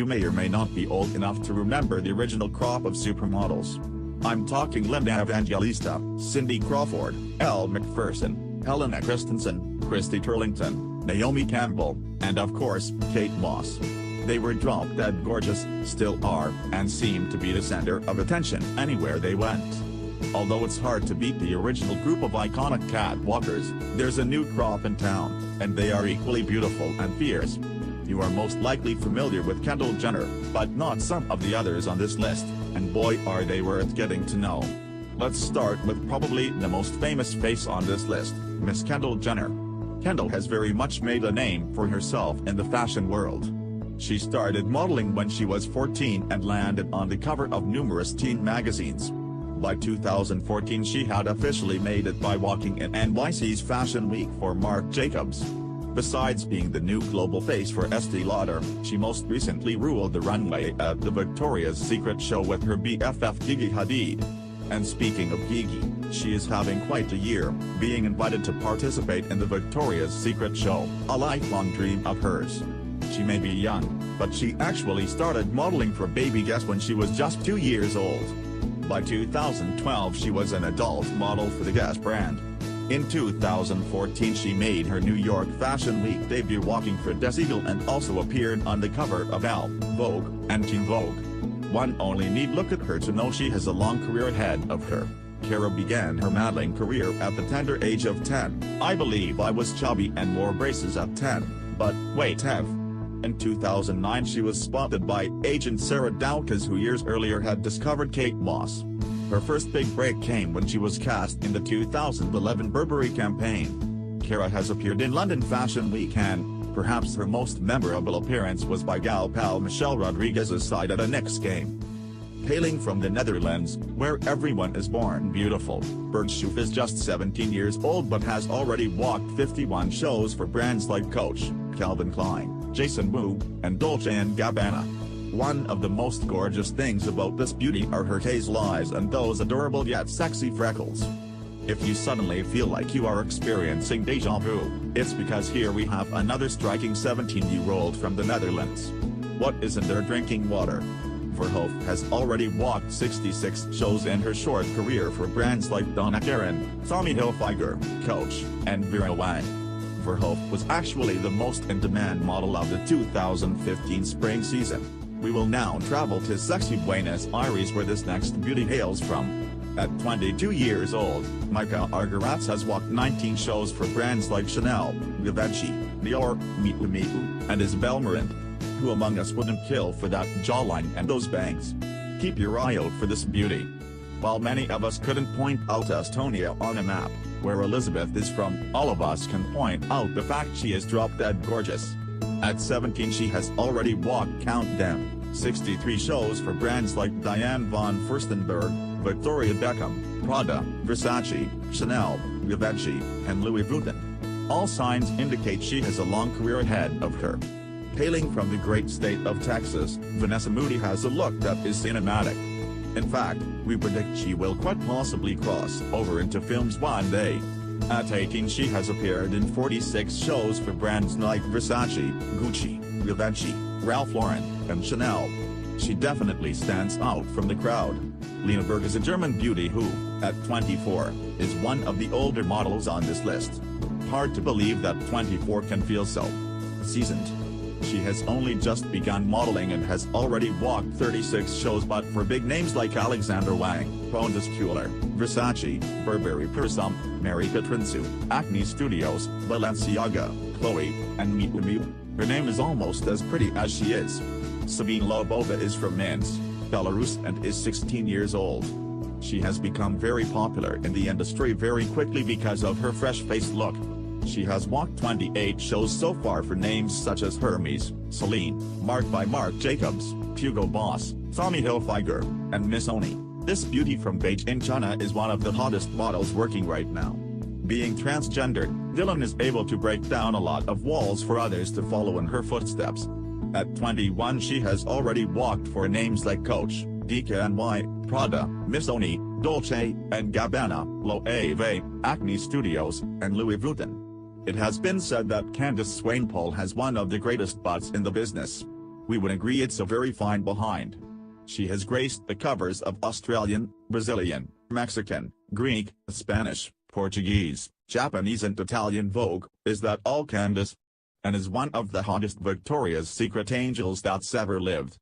you may or may not be old enough to remember the original crop of supermodels. I'm talking Linda Evangelista, Cindy Crawford, Elle Macpherson, Helena Christensen, Christy Turlington, Naomi Campbell, and of course, Kate Moss. They were drop-dead gorgeous, still are, and seem to be the center of attention anywhere they went. Although it's hard to beat the original group of iconic catwalkers, there's a new crop in town, and they are equally beautiful and fierce. You are most likely familiar with Kendal Jenner, but not some of the others on this list, and boy are they worth getting to know. Let's start with probably the most famous face on this list, Miss Kendal Jenner. Kendal has very much made a name for herself in the fashion world. She started modeling when she was 14 and landed on the cover of numerous teen magazines. By 2014 she had officially made it by walking in NYC's Fashion Week for Marc Jacobs. Besides being the new global face for Estée Lauder, she most recently ruled the runway at the Victoria's Secret show with her BFF Gigi Hadid. And speaking of Gigi, she is having quite a year, being invited to participate in the Victoria's Secret show, a lifelong dream of hers. She may be young, but she actually started modeling for Baby Guess when she was just 2 years old. By 2012 she was an adult model for the Guess brand. In 2014 she made her New York Fashion Week debut walking for DESİGNER and also appeared on the cover of Elle, Vogue, and Teen Vogue. One only need look at her to know she has a long career ahead of her. Cara began her modeling career at the tender age of 10. I believe I was chubby and wore braces at 10, but wait In 2009 she was spotted by agent Sarah Dowkes, who years earlier had discovered Kate Moss. Her first big break came when she was cast in the 2011 Burberry campaign. Cara has appeared in London Fashion Week and, perhaps her most memorable appearance was by gal pal Michelle Rodriguez's side at a Knicks game. Hailing from the Netherlands, where everyone is born beautiful, Bergschoof is just 17 years old but has already walked 51 shows for brands like Coach, Calvin Klein, Jason Wu, and Dolce & Gabbana. One of the most gorgeous things about this beauty are her hazel eyes and those adorable yet sexy freckles. If you suddenly feel like you are experiencing deja vu, it's because here we have another striking 17-year-old from the Netherlands. What isn't there drinking water? Verhoef has already walked 66 shows in her short career for brands like Donna Karan, Tommy Hilfiger, Coach, and Vera Wang. Verhoef was actually the most in-demand model of the 2015 spring season. We will now travel to sexy Buenos Aires where this next beauty hails from. At 22 years old, Micah Argerats has walked 19 shows for brands like Chanel, Givenchy, Dior, Miu Miu, and Isabel Marant. Who among us wouldn't kill for that jawline and those bangs? Keep your eye out for this beauty. While many of us couldn't point out Estonia on a map, where Elizabeth is from, all of us can point out the fact she is drop-dead gorgeous. At 17 she has already walked, count them, 63 shows for brands like Diane von Furstenberg, Victoria Beckham, Prada, Versace, Chanel, Givenchy, and Louis Vuitton. All signs indicate she has a long career ahead of her. Hailing from the great state of Texas, Vanessa Moody has a look that is cinematic. In fact, we predict she will quite possibly cross over into films one day. At 18 she has appeared in 46 shows for brands like Versace, Gucci, Givenchy, Ralph Lauren, and Chanel. She definitely stands out from the crowd. Lena Berg is a German beauty who, at 24, is one of the older models on this list. Hard to believe that 24 can feel so seasoned. She has only just begun modeling and has already walked 36 shows, but for big names like Alexander Wang, Pontus Kuhler, Versace, Burberry Persum, Mary Petrinsu, Acne Studios, Balenciaga, Chloe, and Miu Miu, her name is almost as pretty as she is. Sabine Lobova is from Minsk, Belarus and is 16 years old. She has become very popular in the industry very quickly because of her fresh-faced look. She has walked 28 shows so far for names such as Hermes, Celine, Marc by Marc Jacobs, Hugo Boss, Tommy Hilfiger, and Missoni. This beauty from Beijing, China is one of the hottest models working right now. Being transgender, Dylan is able to break down a lot of walls for others to follow in her footsteps. At 21 she has already walked for names like Coach, DKNY, Prada, Missoni, Dolce & Gabbana, Loewe, Acne Studios, and Louis Vuitton. It has been said that Candace Swainpoll has one of the greatest butts in the business. We would agree it's a very fine behind. She has graced the covers of Australian, Brazilian, Mexican, Greek, Spanish, Portuguese, Japanese and Italian Vogue. Is that all, Candace? And is one of the hottest Victoria's Secret angels that's ever lived.